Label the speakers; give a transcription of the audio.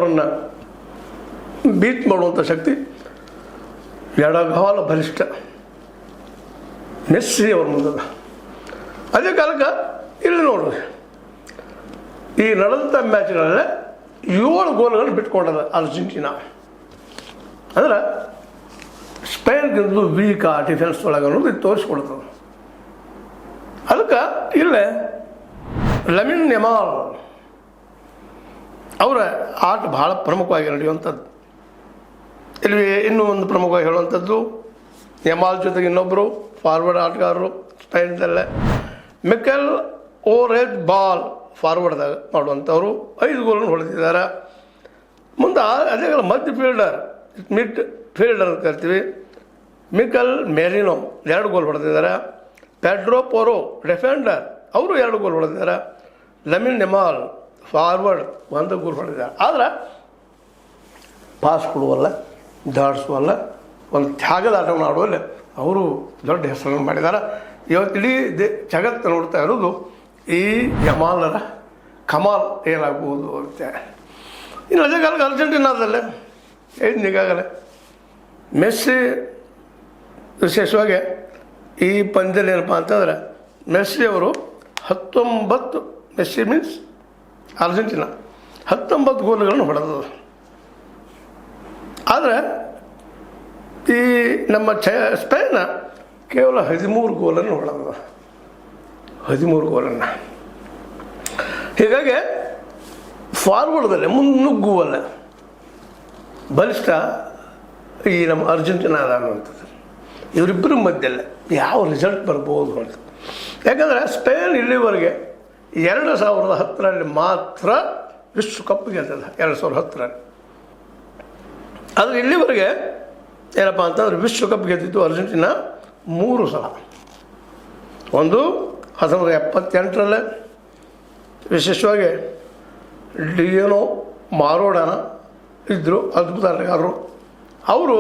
Speaker 1: ಅವರನ್ನು ಬೀಟ್ ಮಾಡುವಂಥ ಶಕ್ತಿ ಎಡಗಾಲ ಬಲಿಷ್ಠ ಮೆಸ್ಸಿ ಅವ್ರ ಮುಂದದ. ಅದೇ ಕಾಲಕ್ಕೆ ಇಲ್ಲಿ ನೋಡ್ರಿ, ಈ ನಡೆದಂಥ ಮ್ಯಾಚ್ಗಳಲ್ಲೇ 7 ಗೋಲ್ಗಳನ್ನು ಬಿಟ್ಕೊಂಡದ ಅರ್ಜೆಂಟೀನಾ. ಅಂದ್ರೆ ಸ್ಪೇನ್ಗಿಂತಲೂ ವೀಕ್ ಆ ಡಿಫೆನ್ಸ್ ಒಳಗೆ ಅನ್ನೋದು ಇದು ತೋರಿಸ್ಕೊಡ್ತದೆ. ಅದಕ್ಕೆ ಇಲ್ಲೇ ಲಮಿನ್ ಯಮಾಲ್ ಅವರ ಆಟ ಭಾಳ ಪ್ರಮುಖವಾಗಿ ನಡೆಯುವಂಥದ್ದು. ಇಲ್ಲಿ ಇನ್ನೂ ಒಂದು ಪ್ರಮುಖವಾಗಿ ಹೇಳುವಂಥದ್ದು, ಯಮಾಲ್ ಜೊತೆಗೆ ಇನ್ನೊಬ್ಬರು ಫಾರ್ವರ್ಡ್ ಆಟಗಾರರು ಸ್ಪೇನ್ದಲ್ಲೇ ಮಿಕೆಲ್ ಓರೆಜ್ ಬಾಲ್ ಫಾರ್ವರ್ಡ್ದಾಗ ಮಾಡುವಂಥವ್ರು 5 ಗೋಲನ್ನು ಹೊಡೆದಿದ್ದಾರೆ. ಮುಂದೆ ಅದೇ ಮಧ್ಯ ಫೀಲ್ಡರ್, ಮಿಡ್ ಫೀಲ್ಡರ್ ಅಂತ ಕರಿತೀವಿ, ಮಿಕಲ್ ಮೆರಿನೋ 2 ಗೋಲ್ ಹೊಡೆದಿದ್ದಾರೆ. ಪೆಡ್ರೋ ಪೊರೋ ಡಿಫೆಂಡರ್, ಅವರು 2 ಗೋಲ್ ಹೊಡೆದಿದ್ದಾರೆ. ಲಮಿನ್ ಯಮಾಲ್ ಫಾರ್ವರ್ಡ್ 1 ಗೋಲ್ ಹೊಡೆದಿದ್ದಾರೆ. ಆದರೆ ಪಾಸ್ ಕೊಡುವಲ್ಲ, ದಾಡಿಸುವಲ್ಲ, ಒಂದು ತ್ಯಾಗದ ಆಟವನ್ನು ಆಡುವಲ್ಲ ಅವರು ದೊಡ್ಡ ಹೆಸರನ್ನು ಮಾಡಿದ್ದಾರೆ. ಇವತ್ತು ಇಡೀ ಜಗತ್ತು ನೋಡ್ತಾ ಇರೋದು ಈ ಯಮಾಲರ ಕಮಾಲ್ ಏನಾಗ್ಬೋದು ಅಂತ. ಇನ್ನು ಅದೇ ಕಾಲಕ್ಕೆ ಅರ್ಜೆಂಟೀನಾದಲ್ಲೇ ಈಗಾಗಲೇ ಮೆಸ್ಸಿ ವಿಶೇಷವಾಗಿ ಈ ಪಂದ್ಯದಲ್ಲಿ ಏನಪ್ಪ ಅಂತಂದರೆ ಮೆಸ್ಸಿ ಅವರು 19, ಮೆಸ್ಸಿ ಮೀನ್ಸ್ ಅರ್ಜೆಂಟೀನಾ 19 ಗೋಲುಗಳನ್ನು ಹೊಡೆದವು. ಆದರೆ ಈ ನಮ್ಮ ಸ್ಪೇನ್ ಕೇವಲ 13 ಗೋಲನ್ನು ಹೊಡೆದವು, 13 ಗೋಲನ್ನು. ಹೀಗಾಗಿ ಫಾರ್ವರ್ಡ್ದಲ್ಲಿ ಮುನ್ನುಗ್ಗುವಲ್ಲ ಬಲಿಷ್ಠ ಈ ನಮ್ಮ ಅರ್ಜೆಂಟೀನಾ ಅದ ಅನ್ನುವಂಥದ್ದು. ಇವರಿಬ್ಬರ ಮಧ್ಯೆಲ್ಲ ಯಾವ ರಿಸಲ್ಟ್ ಬರ್ಬೋದು ಅಂತ. ಯಾಕಂದರೆ ಸ್ಪೇನ್ ಇಲ್ಲಿವರೆಗೆ 2010ರಲ್ಲಿ ಮಾತ್ರ ವಿಶ್ವಕಪ್ ಗೆದ್ದದ, 2010ರಲ್ಲಿ. ಆದರೆ ಇಲ್ಲಿವರೆಗೆ ಏನಪ್ಪ ಅಂತಂದ್ರೆ ವಿಶ್ವಕಪ್ ಗೆದ್ದಿದ್ದು ಅರ್ಜೆಂಟೀನಾ 3 ಸಲ. ಒಂದು 1978ರಲ್ಲೇ ವಿಶೇಷವಾಗಿ ಡಿಯೇಗೋ ಮಾರಡೋನಾ ಇದ್ದರು, ಅದ್ಭುತ ಆಟಗಾರರು. ಅವರು